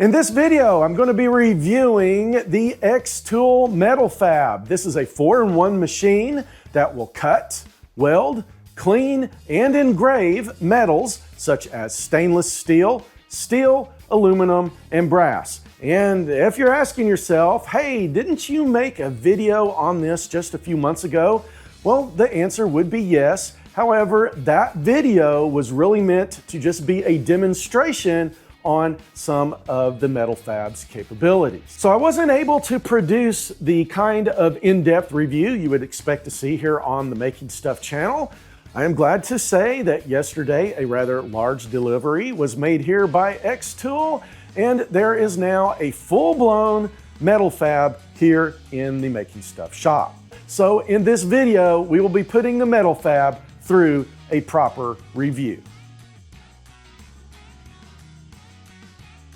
In this video, I'm going to be reviewing the xTool Metal Fab. This is a 4-in-1 machine that will cut, weld, clean, and engrave metals such as stainless steel, aluminum, and brass. And if you're asking yourself, hey, didn't you make a video on this just a few months ago? Well, the answer would be yes. However, that video was really meant to just be a demonstration on some of the Metal Fab's capabilities. So I wasn't able to produce the kind of in-depth review you would expect to see here on the Making Stuff channel. I am glad to say that yesterday a rather large delivery was made here by xTool, and there is now a full-blown Metal Fab here in the Making Stuff shop. So in this video, we will be putting the Metal Fab through a proper review.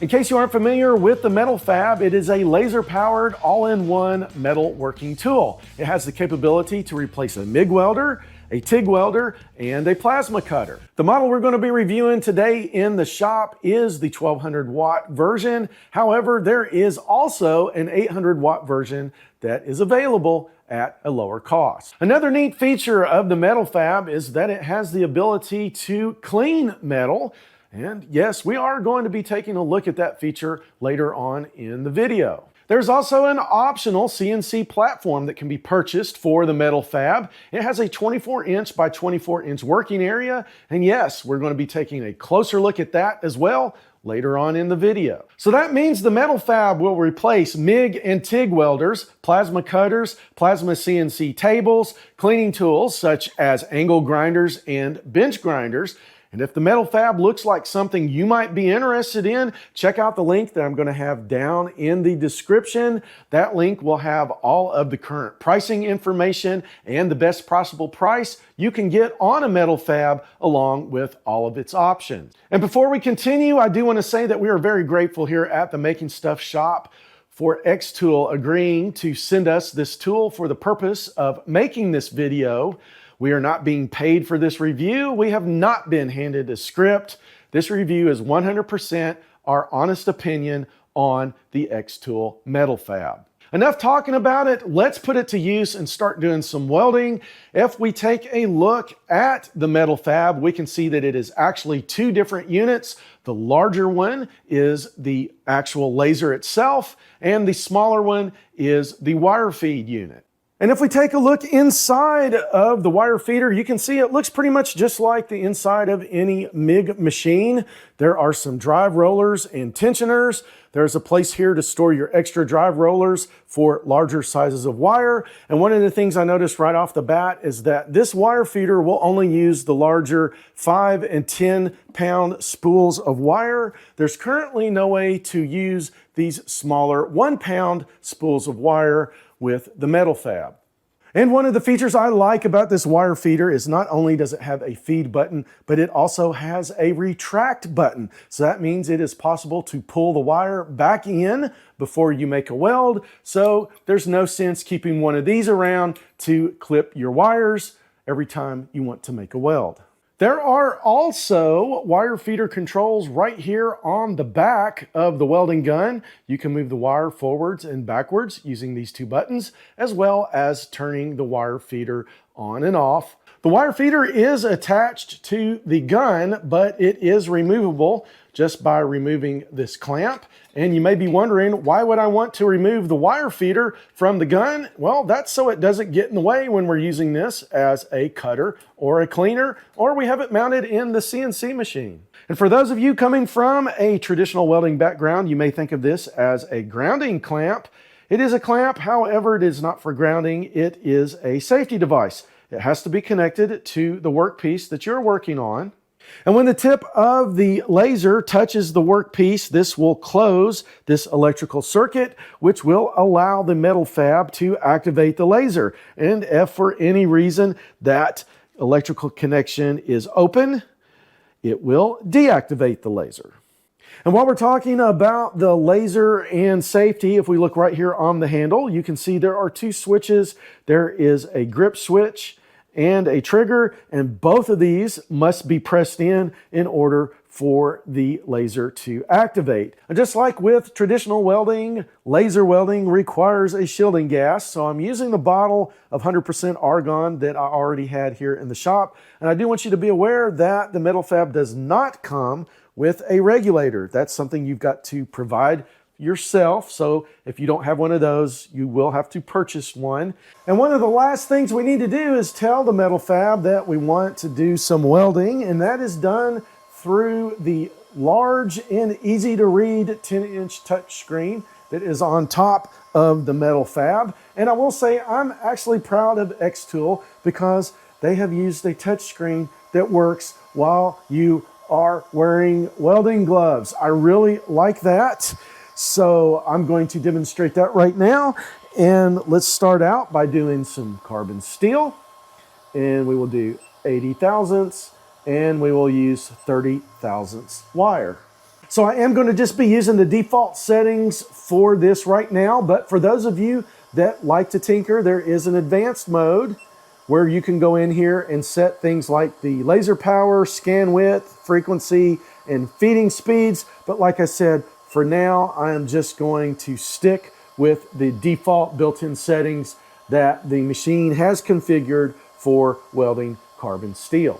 In case you aren't familiar with the Metal Fab, it is a laser-powered, all-in-one metal working tool. It has the capability to replace a MIG welder, a TIG welder, and a plasma cutter. The model we're going to be reviewing today in the shop is the 1200 watt version. However, there is also an 800 watt version that is available at a lower cost. Another neat feature of the Metal Fab is that it has the ability to clean metal. And yes, we are going to be taking a look at that feature later on in the video. There's also an optional CNC platform that can be purchased for the Metal Fab. It has a 24-inch by 24-inch working area. And yes, we're going to be taking a closer look at that as well later on in the video. So that means the Metal Fab will replace MIG and TIG welders, plasma cutters, plasma CNC tables, cleaning tools such as angle grinders and bench grinders. And if the Metal Fab looks like something you might be interested in, check out the link that I'm going to have down in the description. That link will have all of the current pricing information and the best possible price you can get on a Metal Fab along with all of its options. And before we continue, I do want to say that we are very grateful here at the Making Stuff shop for xTool agreeing to send us this tool for the purpose of making this video. We are not being paid for this review. We have not been handed a script. This review is 100% our honest opinion on the xTool Metal Fab. Enough talking about it. Let's put it to use and start doing some welding. If we take a look at the Metal Fab, we can see that it is actually two different units. The larger one is the actual laser itself, and the smaller one is the wire feed unit. And if we take a look inside of the wire feeder, you can see it looks pretty much just like the inside of any MIG machine. There are some drive rollers and tensioners. There's a place here to store your extra drive rollers for larger sizes of wire. And one of the things I noticed right off the bat is that this wire feeder will only use the larger 5 and 10 pound spools of wire. There's currently no way to use these smaller 1 pound spools of wire with the Metal Fab. And one of the features I like about this wire feeder is not only does it have a feed button, but it also has a retract button. So that means it is possible to pull the wire back in before you make a weld. So there's no sense keeping one of these around to clip your wires every time you want to make a weld. There are also wire feeder controls right here on the back of the welding gun. You can move the wire forwards and backwards using these two buttons, as well as turning the wire feeder on and off. The wire feeder is attached to the gun, but it is removable just by removing this clamp. And you may be wondering, why would I want to remove the wire feeder from the gun? Well, that's so it doesn't get in the way when we're using this as a cutter or a cleaner, or we have it mounted in the CNC machine. And for those of you coming from a traditional welding background, you may think of this as a grounding clamp. It is a clamp, however, it is not for grounding. It is a safety device. It has to be connected to the workpiece that you're working on. And when the tip of the laser touches the workpiece, this will close this electrical circuit, which will allow the Metal Fab to activate the laser. And if for any reason that electrical connection is open, it will deactivate the laser. And while we're talking about the laser and safety, if we look right here on the handle, you can see there are two switches. There is a grip switch and a trigger, and both of these must be pressed in order for the laser to activate. And just like with traditional welding, laser welding requires a shielding gas. So I'm using the bottle of 100% argon that I already had here in the shop. And I do want you to be aware that the Metal Fab does not come with a regulator. That's something you've got to provide yourself. So if you don't have one of those, you will have to purchase one. And one of the last things we need to do is tell the Metal Fab that we want to do some welding, and that is done through the large and easy to read 10-inch touchscreen that is on top of the Metal Fab. And I will say I'm actually proud of xTool because they have used a touchscreen that works while you are wearing welding gloves. I really like that. So I'm going to demonstrate that right now. And let's start out by doing some carbon steel. And we will do 80 thousandths. And we will use 30 thousandths wire. So I am going to just be using the default settings for this right now, but for those of you that like to tinker, there is an advanced mode where you can go in here and set things like the laser power, scan width, frequency, and feeding speeds. But like I said, for now, I am just going to stick with the default built-in settings that the machine has configured for welding carbon steel.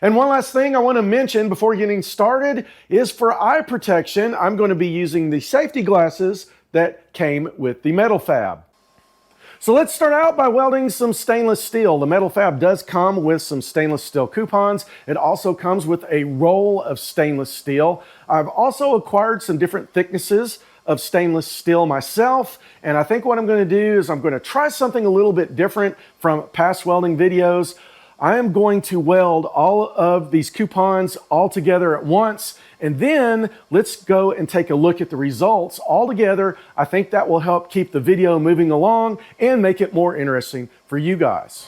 And one last thing I want to mention before getting started is for eye protection, I'm going to be using the safety glasses that came with the Metal Fab. So let's start out by welding some stainless steel. The Metal Fab does come with some stainless steel coupons. It also comes with a roll of stainless steel. I've also acquired some different thicknesses of stainless steel myself, and I think what I'm going to do is I'm going to try something a little bit different from past welding videos. I am going to weld all of these coupons all together at once, and then let's go and take a look at the results all together. I think that will help keep the video moving along and make it more interesting for you guys.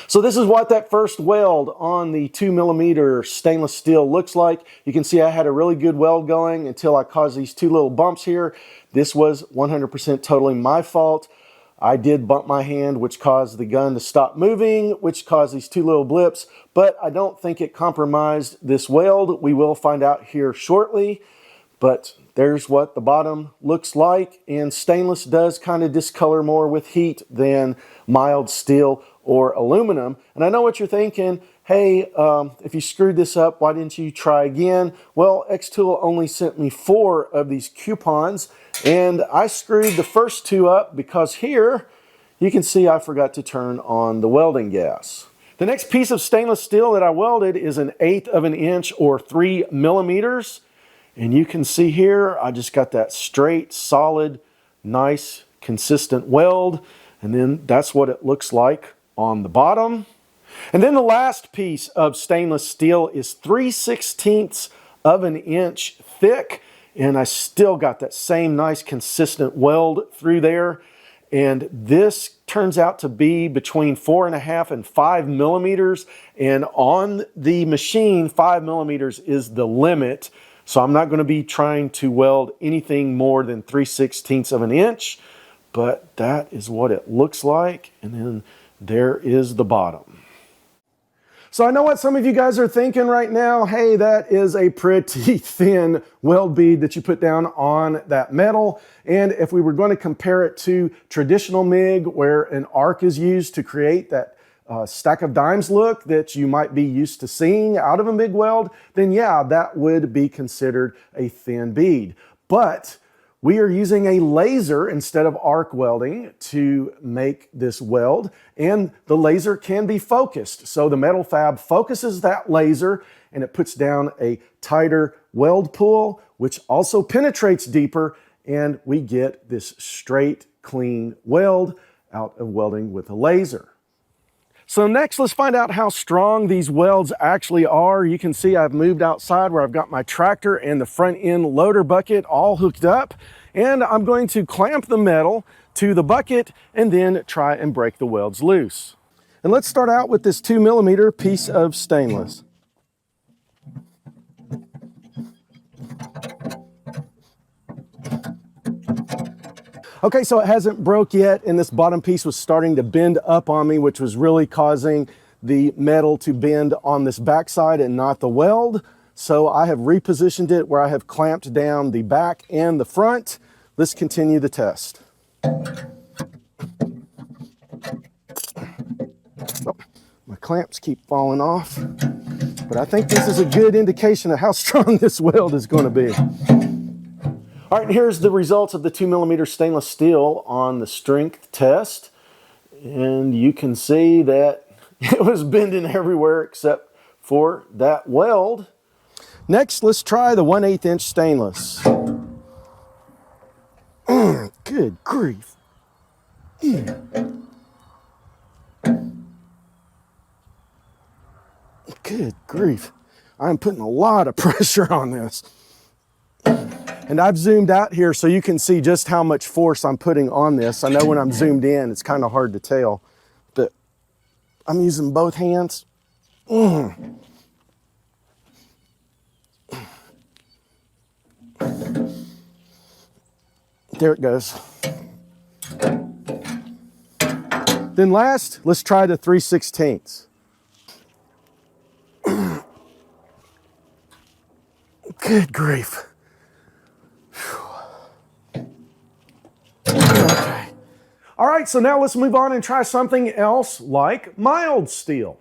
So this is what that first weld on the 2mm stainless steel looks like. You can see I had a really good weld going until I caused these two little bumps here. This was 100% totally my fault. I did bump my hand, which caused the gun to stop moving, which caused these two little blips, but I don't think it compromised this weld. We will find out here shortly, but there's what the bottom looks like, and stainless does kind of discolor more with heat than mild steel or aluminum. And I know what you're thinking, hey, if you screwed this up, why didn't you try again? Well, xTool only sent me 4 of these coupons, and I screwed the first 2 up because here you can see I forgot to turn on the welding gas. The next piece of stainless steel that I welded is an 1/8 of an inch or 3mm. And you can see here, I just got that straight, solid, nice, consistent weld. And then that's what it looks like on the bottom. And then the last piece of stainless steel is 3/16 of an inch thick. And I still got that same nice, consistent weld through there. And this turns out to be between 4.5 and 5mm. And on the machine, 5mm is the limit. So I'm not going to be trying to weld anything more than 3/16 of an inch, but that is what it looks like. And then there is the bottom. So I know what some of you guys are thinking right now. Hey, that is a pretty thin weld bead that you put down on that metal. And if we were going to compare it to traditional MIG, where an arc is used to create that stack of dimes look that you might be used to seeing out of a MIG weld, then yeah, that would be considered a thin bead. But we are using a laser instead of arc welding to make this weld, and the laser can be focused. So the Metal Fab focuses that laser and it puts down a tighter weld pool, which also penetrates deeper and we get this straight, clean weld out of welding with a laser. So next, let's find out how strong these welds actually are. You can see I've moved outside where I've got my tractor and the front end loader bucket all hooked up, and I'm going to clamp the metal to the bucket and then try and break the welds loose. And let's start out with this 2mm piece of stainless. Okay, so it hasn't broke yet, and this bottom piece was starting to bend up on me, which was really causing the metal to bend on this backside and not the weld. So I have repositioned it where I have clamped down the back and the front. Let's continue the test. Oh, my clamps keep falling off, but I think this is a good indication of how strong this weld is going to be. All right, here's the results of the 2mm stainless steel on the strength test. And you can see that it was bending everywhere except for that weld. Next, let's try the 1/8 inch stainless. Good grief. Good grief. I'm putting a lot of pressure on this. And I've zoomed out here so you can see just how much force I'm putting on this. I know when I'm zoomed in, it's kind of hard to tell, but I'm using both hands. There it goes. Then last, let's try the 3/16. Good grief. Okay. All right, so now let's move on and try something else like mild steel.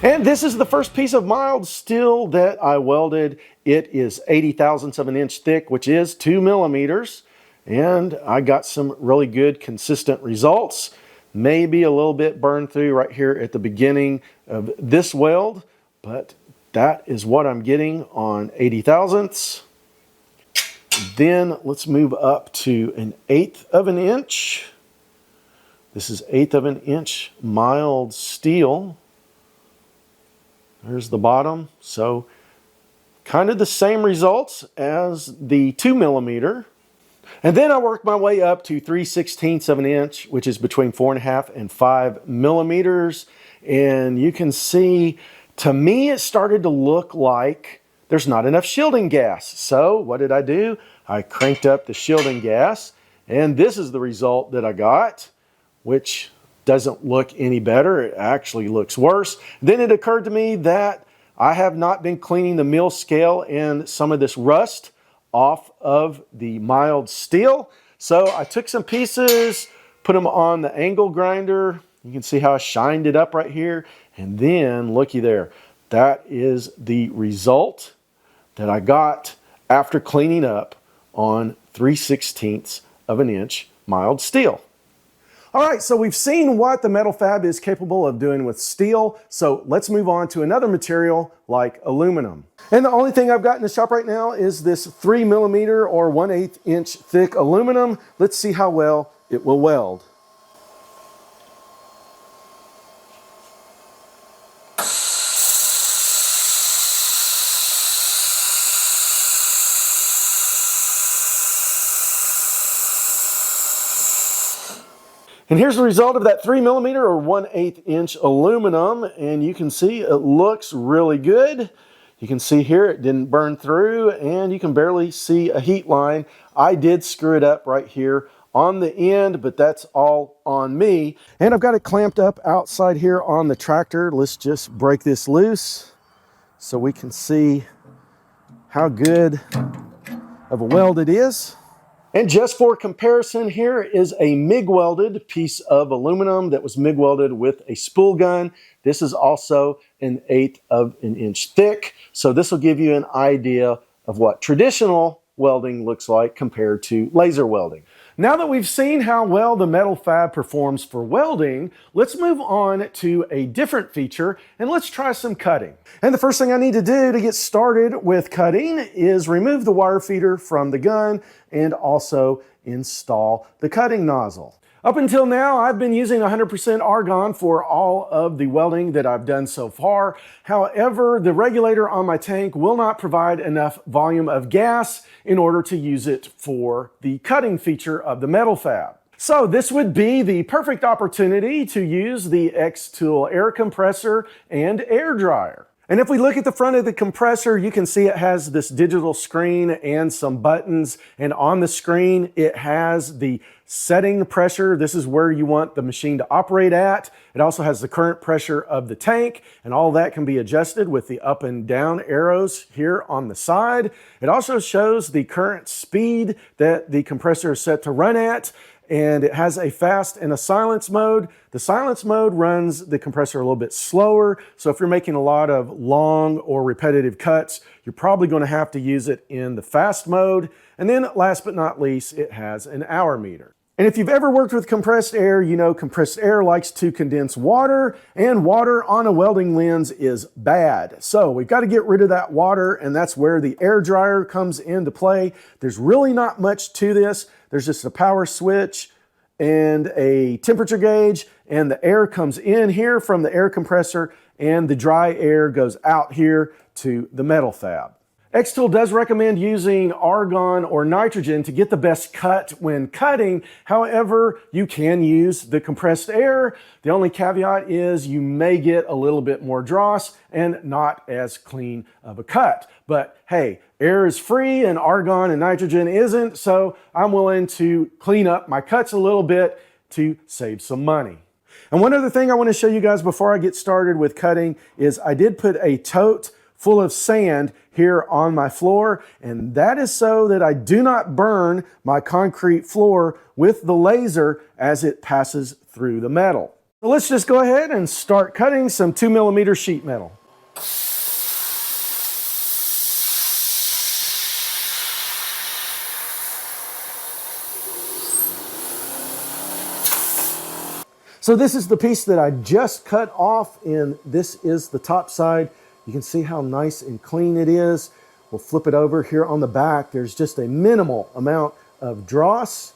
And this is the first piece of mild steel that I welded. It is 80 thousandths of an inch thick, which is 2mm. And I got some really good consistent results. Maybe a little bit burned through right here at the beginning of this weld, but that is what I'm getting on 80 thousandths. Then let's move up to 1/8 of an inch. This is 1/8 of an inch mild steel. There's the bottom. So kind of the same results as the 2mm. And then I worked my way up to 3/16 of an inch, which is between 4.5 and 5 millimeters. And you can see, to me, it started to look like there's not enough shielding gas. So what did I do? I cranked up the shielding gas, and this is the result that I got, which doesn't look any better. It actually looks worse. Then it occurred to me that I have not been cleaning the mill scale and some of this rust off of the mild steel. So I took some pieces, put them on the angle grinder. You can see how I shined it up right here. And then looky there. That is the result that I got after cleaning up on 3/16 of an inch mild steel. All right, so we've seen what the Metal Fab is capable of doing with steel, so let's move on to another material like aluminum. And the only thing I've got in the shop right now is this 3mm or 1/8 inch thick aluminum. Let's see how well it will weld. And here's the result of that 3mm or 1/8 inch aluminum. And you can see it looks really good. You can see here it didn't burn through, and you can barely see a heat line. I did screw it up right here on the end, but that's all on me. And I've got it clamped up outside here on the tractor. Let's just break this loose so we can see how good of a weld it is. And just for comparison, here is a MIG welded piece of aluminum that was MIG welded with a spool gun. This is also 1/8 of an inch thick. So this will give you an idea of what traditional welding looks like compared to laser welding. Now that we've seen how well the Metal Fab performs for welding, let's move on to a different feature and let's try some cutting. And the first thing I need to do to get started with cutting is remove the wire feeder from the gun and also install the cutting nozzle. Up until now, I've been using 100% argon for all of the welding that I've done so far. However, the regulator on my tank will not provide enough volume of gas in order to use it for the cutting feature of the Metal Fab. So this would be the perfect opportunity to use the xTool air compressor and air dryer. And if we look at the front of the compressor, you can see it has this digital screen and some buttons. And on the screen, it has the setting pressure. This is where you want the machine to operate at. It also has the current pressure of the tank, and all that can be adjusted with the up and down arrows here on the side. It also shows the current speed that the compressor is set to run at. And it has a fast and a silence mode. The silence mode runs the compressor a little bit slower. So if you're making a lot of long or repetitive cuts, you're probably going to have to use it in the fast mode. And then last but not least, it has an hour meter. And if you've ever worked with compressed air, you know compressed air likes to condense water, and water on a welding lens is bad. So we've got to get rid of that water, and that's where the air dryer comes into play. There's really not much to this. There's just a power switch and a temperature gauge, and the air comes in here from the air compressor, and the dry air goes out here to the Metal Fab. xTool does recommend using argon or nitrogen to get the best cut when cutting. However, you can use the compressed air. The only caveat is you may get a little bit more dross and not as clean of a cut. But hey, air is free and argon and nitrogen isn't, so I'm willing to clean up my cuts a little bit to save some money. And one other thing I want to show you guys before I get started with cutting is I did put a tote full of sand here on my floor, and that is so that I do not burn my concrete floor with the laser as it passes through the metal. So let's just go ahead and start cutting some 2mm sheet metal. So this is the piece that I just cut off, and this is the top side. You can see how nice and clean it is. We'll flip it over here on the back. There's just a minimal amount of dross.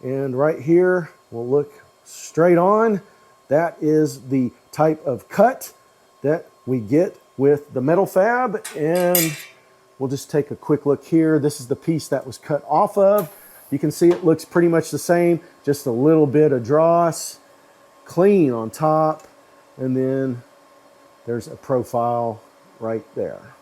And right here, we'll look straight on. That is the type of cut that we get with the Metal Fab. And we'll just take a quick look here. This is the piece that was cut off of. You can see it looks pretty much the same, just a little bit of dross, clean on top, and then there's a profile right there.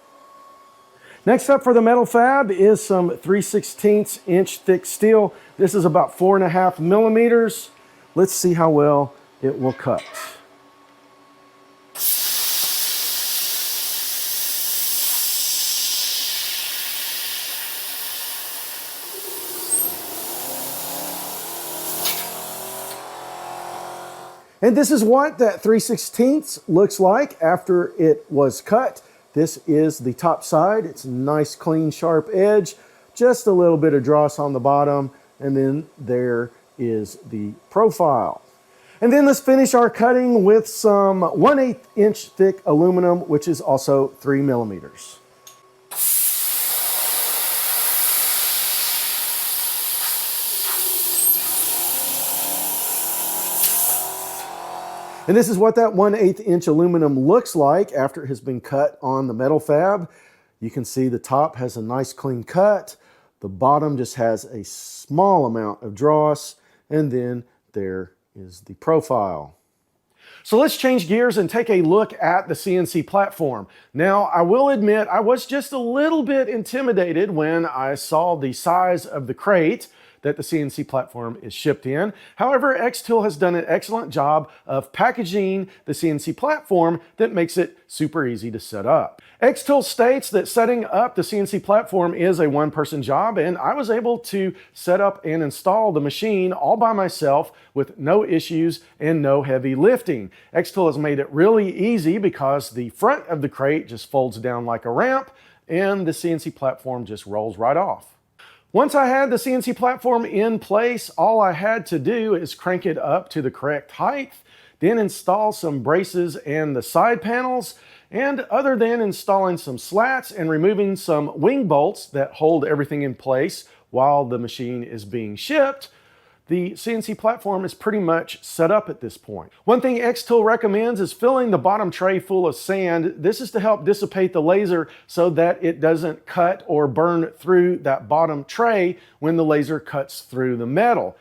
Next up for the Metal Fab is some 3/16 inch thick steel. This is about 4.5mm. Let's see how well it will cut. And this is what that 3/16 looks like after it was cut. This is the top side. It's a nice, clean, sharp edge. Just a little bit of dross on the bottom. And then there is the profile. And then let's finish our cutting with some 1/8 inch thick aluminum, which is also 3mm. And this is what that 1/8 inch aluminum looks like after it has been cut on the Metal Fab. You can see the top has a nice clean cut. The bottom just has a small amount of dross. And then there is the profile. So let's change gears and take a look at the CNC platform. Now, I will admit I was just a little bit intimidated when I saw the size of the crate that the CNC platform is shipped in. However, xTool has done an excellent job of packaging the CNC platform that makes it super easy to set up. xTool states that setting up the CNC platform is a one-person job, and I was able to set up and install the machine all by myself with no issues and no heavy lifting. xTool has made it really easy because the front of the crate just folds down like a ramp, and the CNC platform just rolls right off. Once I had the CNC platform in place, all I had to do is crank it up to the correct height, then install some braces and the side panels, and other than installing some slats and removing some wing bolts that hold everything in place while the machine is being shipped, the CNC platform is pretty much set up at this point. One thing xTool recommends is filling the bottom tray full of sand. This is to help dissipate the laser so that it doesn't cut or burn through that bottom tray when the laser cuts through the metal.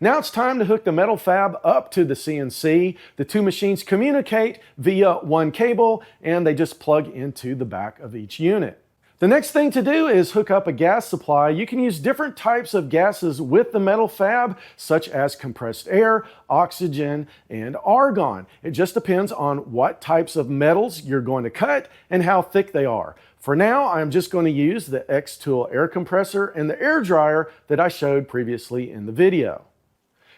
Now it's time to hook the Metal Fab up to the CNC. The two machines communicate via one cable, and they just plug into the back of each unit. The next thing to do is hook up a gas supply. You can use different types of gases with the Metal Fab, such as compressed air, oxygen, and argon. It just depends on what types of metals you're going to cut and how thick they are. For now, I'm just going to use the xTool air compressor and the air dryer that I showed previously in the video.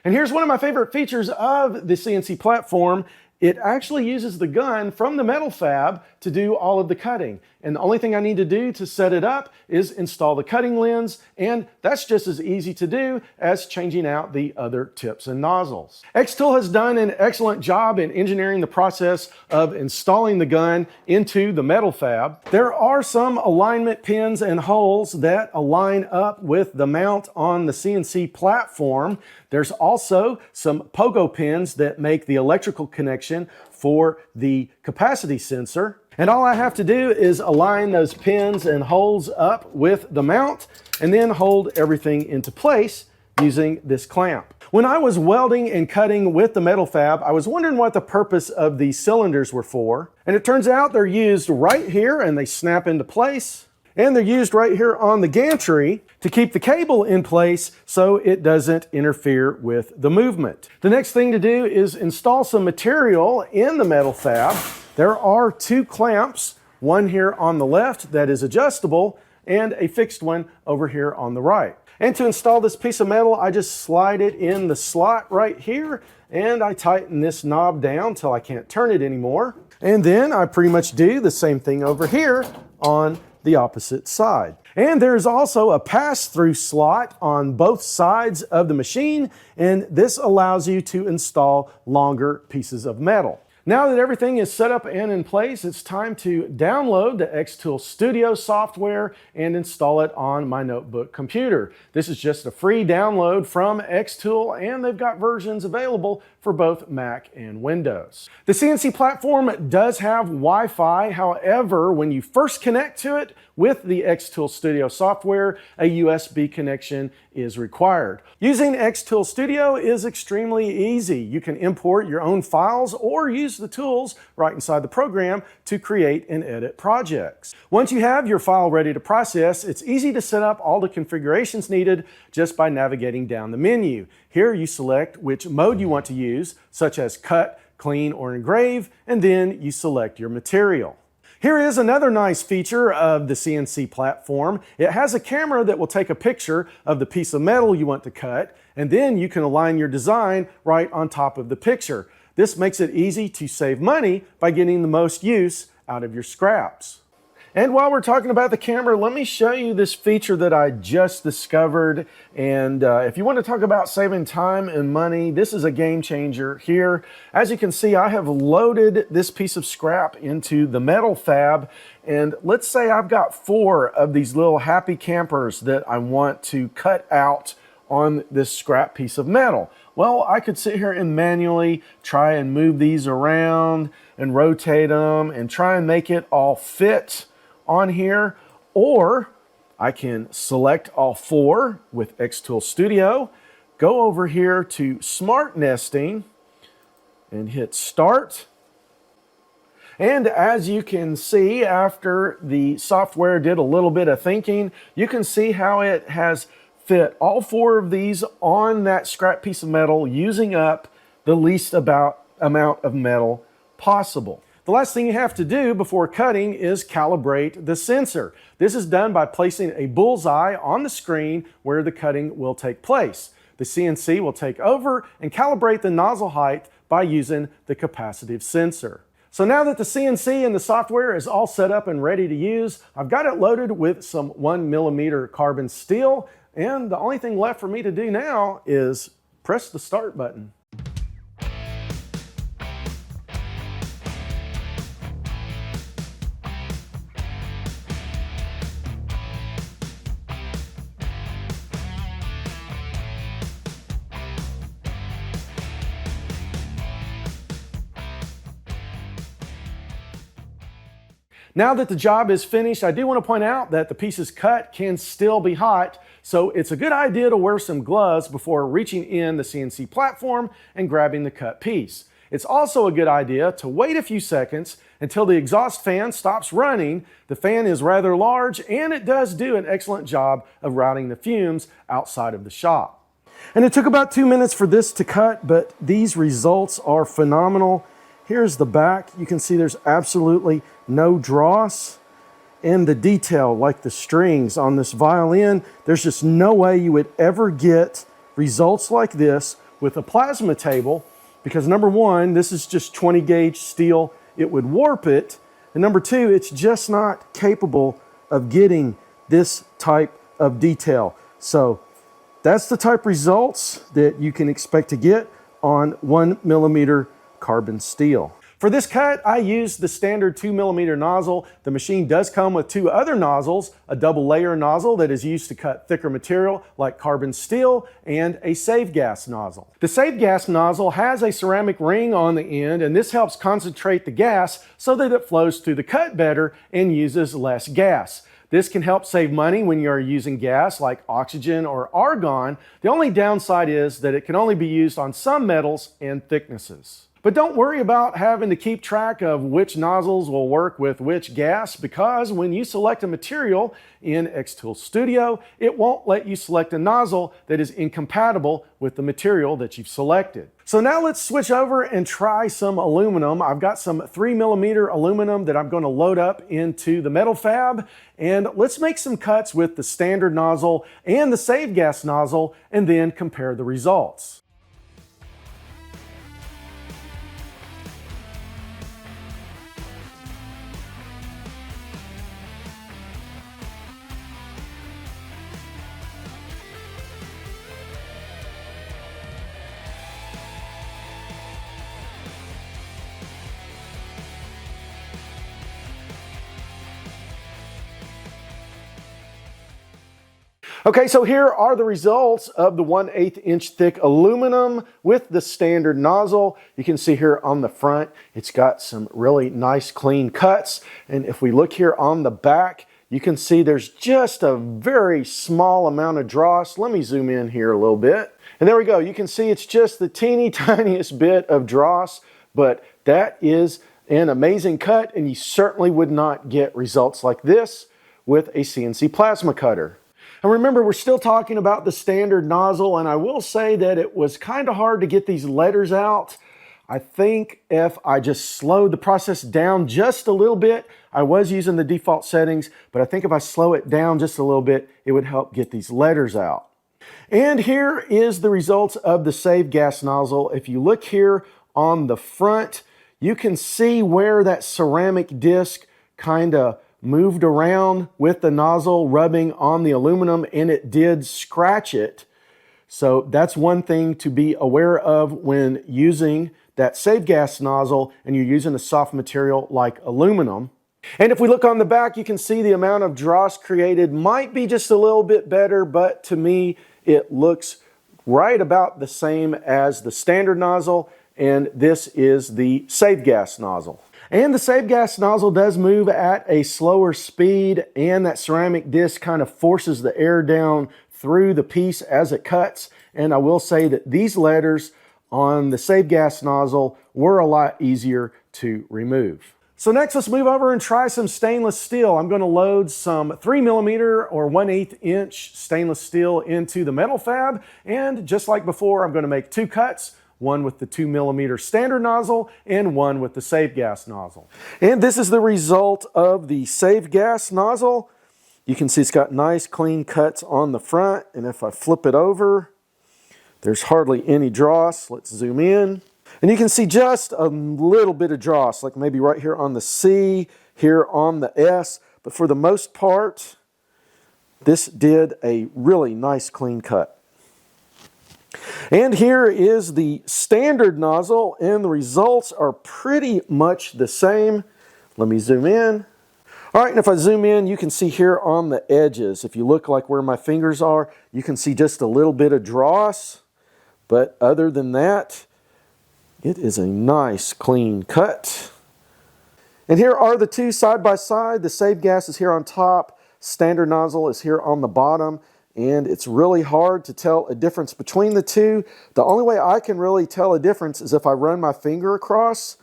And here's one of my favorite features of the CNC platform. It actually uses the gun from the Metal Fab to do all of the cutting. And the only thing I need to do to set it up is install the cutting lens, and that's just as easy to do as changing out the other tips and nozzles. xTool has done an excellent job in engineering the process of installing the gun into the Metal Fab. There are some alignment pins and holes that align up with the mount on the CNC platform. There's also some pogo pins that make the electrical connection for the capacity sensor. And all I have to do is align those pins and holes up with the mount and then hold everything into place using this clamp. When I was welding and cutting with the Metal Fab, I was wondering what the purpose of these cylinders were for. And it turns out they're used right here and they snap into place. And they're used right here on the gantry to keep the cable in place so it doesn't interfere with the movement. The next thing to do is install some material in the Metal Fab. There are two clamps, one here on the left that is adjustable and a fixed one over here on the right. And to install this piece of metal, I just slide it in the slot right here and I tighten this knob down till I can't turn it anymore. And then I pretty much do the same thing over here on the opposite side. And there's also a pass-through slot on both sides of the machine, and this allows you to install longer pieces of metal. Now that everything is set up and in place, it's time to download the xTool Studio software and install it on my notebook computer. This is just a free download from xTool, and they've got versions available for both Mac and Windows. The CNC platform does have Wi-Fi. However, when you first connect to it with the xTool Studio software, a USB connection is required. Using xTool Studio is extremely easy. You can import your own files or use the tools right inside the program to create and edit projects. Once you have your file ready to process, it's easy to set up all the configurations needed just by navigating down the menu. Here you select which mode you want to use, such as cut, clean, or engrave, and then you select your material. Here is another nice feature of the CNC platform. It has a camera that will take a picture of the piece of metal you want to cut, and then you can align your design right on top of the picture. This makes it easy to save money by getting the most use out of your scraps. And while we're talking about the camera, let me show you this feature that I just discovered. And if you want to talk about saving time and money, this is a game changer here. As you can see, I have loaded this piece of scrap into the Metal Fab. And let's say I've got 4 of these little happy campers that I want to cut out on this scrap piece of metal. Well, I could sit here and manually try and move these around and rotate them and try and make it all fit on here, or I can select all 4 with xTool Studio, go over here to Smart Nesting, and hit start. And as you can see, after the software did a little bit of thinking, you can see how it has fit all 4 of these on that scrap piece of metal, using up the least amount of metal possible. The last thing you have to do before cutting is calibrate the sensor. This is done by placing a bullseye on the screen where the cutting will take place. The CNC will take over and calibrate the nozzle height by using the capacitive sensor. So now that the CNC and the software is all set up and ready to use, I've got it loaded with some 1mm carbon steel, and the only thing left for me to do now is press the start button. Now that the job is finished, I do want to point out that the pieces cut can still be hot, so it's a good idea to wear some gloves before reaching in the CNC platform and grabbing the cut piece. It's also a good idea to wait a few seconds until the exhaust fan stops running. The fan is rather large and it does do an excellent job of routing the fumes outside of the shop. And it took about 2 minutes for this to cut, but these results are phenomenal. Here's the back. You can see there's absolutely no dross. And the detail, like the strings on this violin, there's just no way you would ever get results like this with a plasma table, because number one, this is just 20 gauge steel. It would warp it. And number two, it's just not capable of getting this type of detail. So that's the type of results that you can expect to get on 1mm carbon steel. For this cut, I used the standard 2mm nozzle. The machine does come with 2 other nozzles, a double layer nozzle that is used to cut thicker material like carbon steel, and a save gas nozzle. The save gas nozzle has a ceramic ring on the end, and this helps concentrate the gas so that it flows through the cut better and uses less gas. This can help save money when you're using gas like oxygen or argon. The only downside is that it can only be used on some metals and thicknesses. But don't worry about having to keep track of which nozzles will work with which gas, because when you select a material in xTool Studio, it won't let you select a nozzle that is incompatible with the material that you've selected. So now let's switch over and try some aluminum. I've got some 3mm aluminum that I'm going to load up into the Metal Fab, and let's make some cuts with the standard nozzle and the save gas nozzle and then compare the results. Okay, so here are the results of the 1/8 inch thick aluminum with the standard nozzle. You can see here on the front, it's got some really nice clean cuts. And if we look here on the back, you can see there's just a very small amount of dross. Let me zoom in here a little bit. And there we go. You can see it's just the teeny tiniest bit of dross, but that is an amazing cut, and you certainly would not get results like this with a CNC plasma cutter. And remember, we're still talking about the standard nozzle, and I will say that it was kind of hard to get these letters out. I think if I just slowed the process down just a little bit, I was using the default settings, but I think if I slow it down just a little bit, it would help get these letters out. And here is the results of the save gas nozzle. If you look here on the front, you can see where that ceramic disc kind of moved around with the nozzle rubbing on the aluminum, and it did scratch it. So that's one thing to be aware of when using that save gas nozzle and you're using a soft material like aluminum. And if we look on the back, you can see the amount of dross created might be just a little bit better, but to me it looks right about the same as the standard nozzle, and this is the save gas nozzle. And the save gas nozzle does move at a slower speed, and that ceramic disc kind of forces the air down through the piece as it cuts. And I will say that these letters on the save gas nozzle were a lot easier to remove. So next, let's move over and try some stainless steel. I'm going to load some 3mm or 1/8 inch stainless steel into the Metal Fab, and just like before, I'm going to make 2 cuts, one with the 2mm standard nozzle and one with the save gas nozzle. And this is the result of the save gas nozzle. You can see it's got nice clean cuts on the front, and if I flip it over, there's hardly any dross. Let's zoom in. And you can see just a little bit of dross, like maybe right here on the C, here on the S. But for the most part, this did a really nice clean cut. And here is the standard nozzle, and the results are pretty much the same. Let me zoom in. All right, and if I zoom in, you can see here on the edges, if you look like where my fingers are, you can see just a little bit of dross. But other than that, it is a nice clean cut. And here are the two side by side. The save gas is here on top, standard nozzle is here on the bottom, and it's really hard to tell a difference between the two. The only way I can really tell a difference is if I run my finger across.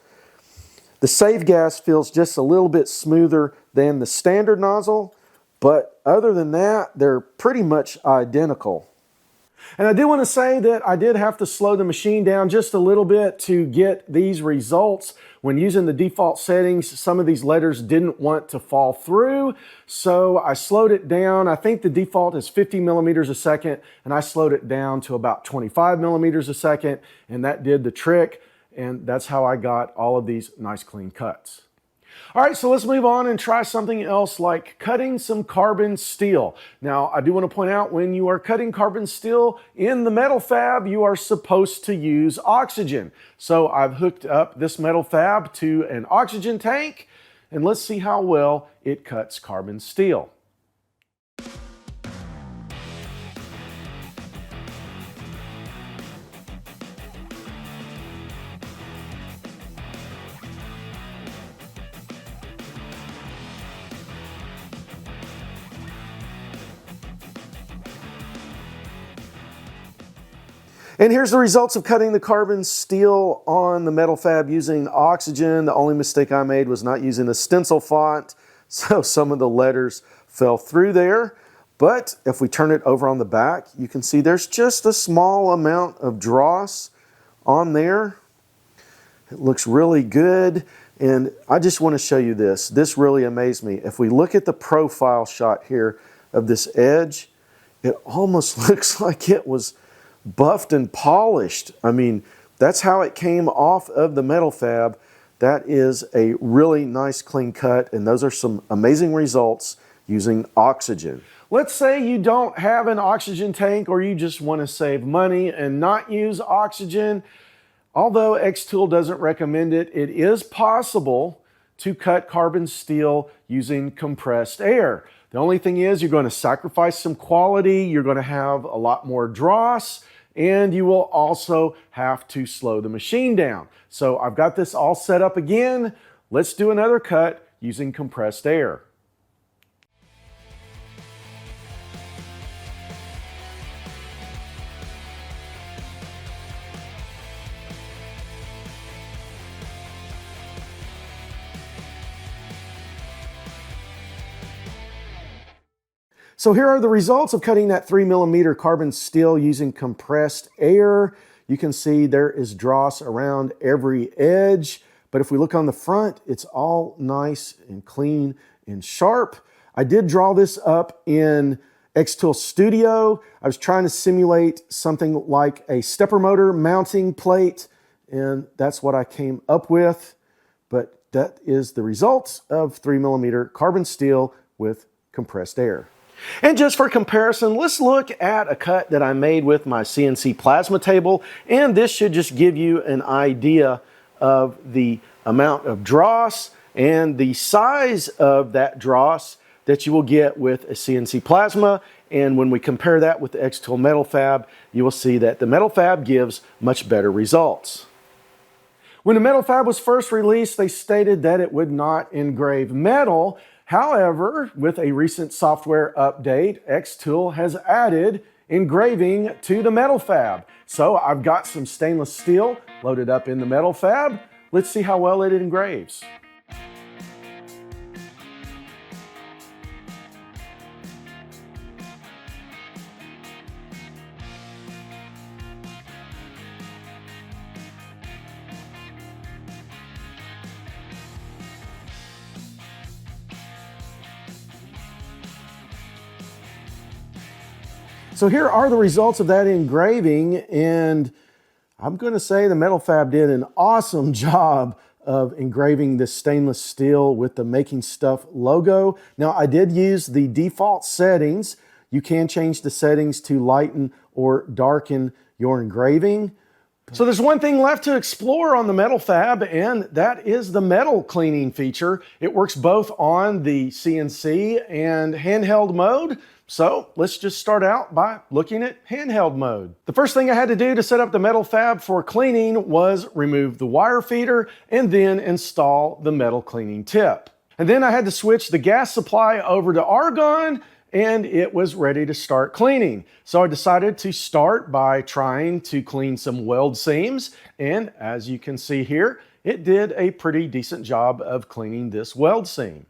The save gas feels just a little bit smoother than the standard nozzle, but other than that, they're pretty much identical. And I do want to say that I did have to slow the machine down just a little bit to get these results. When using the default settings, some of these letters didn't want to fall through, so I slowed it down. I think the default is 50mm a second, and I slowed it down to about 25mm a second, and that did the trick, and that's how I got all of these nice clean cuts. All right, so let's move on and try something else like cutting some carbon steel. Now, I do want to point out when you are cutting carbon steel in the Metal Fab, you are supposed to use oxygen. So I've hooked up this Metal Fab to an oxygen tank, and let's see how well it cuts carbon steel. And here's the results of cutting the carbon steel on the Metal Fab using oxygen. The only mistake I made was not using a stencil font, so some of the letters fell through there. But if we turn it over on the back, you can see there's just a small amount of dross on there. It looks really good. And I just want to show you this. This really amazed me. If we look at the profile shot here of this edge, it almost looks like it was buffed and polished. I mean, that's how it came off of the Metal Fab. That is a really nice clean cut, and those are some amazing results using oxygen. Let's say you don't have an oxygen tank, or you just want to save money and not use oxygen. Although xTool doesn't recommend it, it is possible to cut carbon steel using compressed air. The only thing is you're going to sacrifice some quality, you're going to have a lot more dross, and you will also have to slow the machine down. So I've got this all set up again. Let's do another cut using compressed air. So here are the results of cutting that 3mm carbon steel using compressed air. You can see there is dross around every edge, but if we look on the front, it's all nice and clean and sharp. I did draw this up in xTool Studio. I was trying to simulate something like a stepper motor mounting plate, and that's what I came up with. But that is the results of 3mm carbon steel with compressed air. And just for comparison, let's look at a cut that I made with my CNC plasma table, and this should just give you an idea of the amount of dross and the size of that dross that you will get with a CNC plasma. And when we compare that with the xTool Metal Fab, you will see that the Metal Fab gives much better results. When the Metal Fab was first released, they stated that it would not engrave metal. However, with a recent software update, xTool has added engraving to the Metal Fab. So I've got some stainless steel loaded up in the Metal Fab. Let's see how well it engraves. So here are the results of that engraving, and I'm going to say the Metal Fab did an awesome job of engraving this stainless steel with the Making Stuff logo. Now, I did use the default settings. You can change the settings to lighten or darken your engraving. So there's one thing left to explore on the Metal Fab, and that is the metal cleaning feature. It works both on the CNC and handheld mode. So let's just start out by looking at handheld mode. The first thing I had to do to set up the Metal Fab for cleaning was remove the wire feeder and then install the metal cleaning tip. And then I had to switch the gas supply over to argon, and it was ready to start cleaning. So I decided to start by trying to clean some weld seams, and as you can see here, it did a pretty decent job of cleaning this weld seam.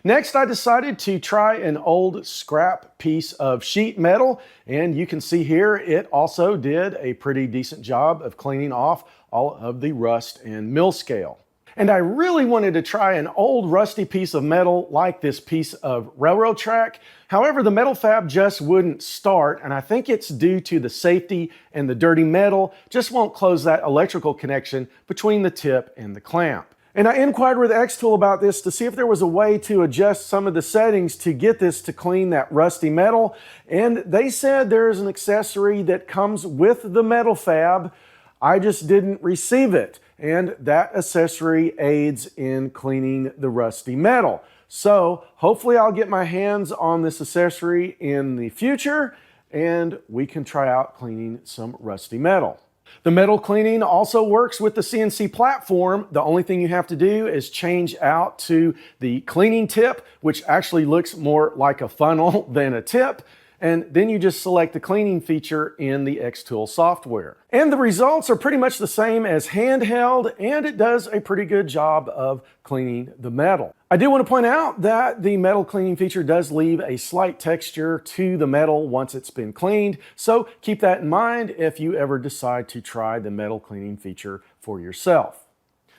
Next, I decided to try an old scrap piece of sheet metal, and you can see here it also did a pretty decent job of cleaning off all of the rust and mill scale. And I really wanted to try an old rusty piece of metal like this piece of railroad track. However, the Metal Fab just wouldn't start, and I think it's due to the safety and the dirty metal just won't close that electrical connection between the tip and the clamp. And I inquired with xTool about this to see if there was a way to adjust some of the settings to get this to clean that rusty metal. And they said there's an accessory that comes with the Metal Fab. I just didn't receive it. And that accessory aids in cleaning the rusty metal. So hopefully I'll get my hands on this accessory in the future and we can try out cleaning some rusty metal. The metal cleaning also works with the CNC Platform. The only thing you have to do is change out to the cleaning tip, which actually looks more like a funnel than a tip. And then you just select the cleaning feature in the xTool software. And the results are pretty much the same as handheld, and it does a pretty good job of cleaning the metal. I do want to point out that the metal cleaning feature does leave a slight texture to the metal once it's been cleaned, so keep that in mind if you ever decide to try the metal cleaning feature for yourself.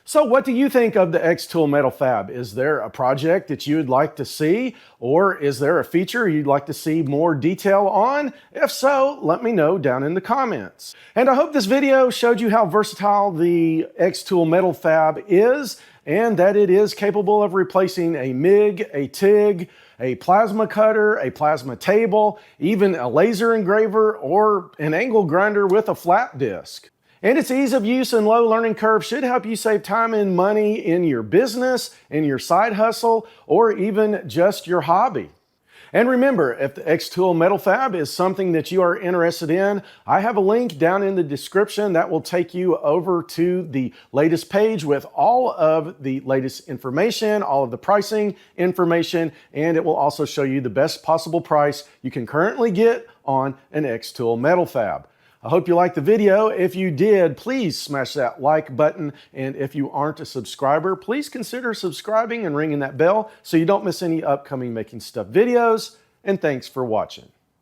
So what do you think of the xTool Metal Fab? Is there a project that you would like to see? Or is there a feature you'd like to see more detail on? If so, let me know down in the comments. And I hope this video showed you how versatile the xTool Metal Fab is, and that it is capable of replacing a MIG, a TIG, a plasma cutter, a plasma table, even a laser engraver, or an angle grinder with a flap disc. And its ease of use and low learning curve should help you save time and money in your business, in your side hustle, or even just your hobby. And remember, if the xTool Metal Fab is something that you are interested in, I have a link down in the description that will take you over to the latest page with all of the latest information, all of the pricing information, and it will also show you the best possible price you can currently get on an xTool Metal Fab. I hope you liked the video. If you did, please smash that like button. And if you aren't a subscriber, please consider subscribing and ringing that bell so you don't miss any upcoming Making Stuff videos. And thanks for watching.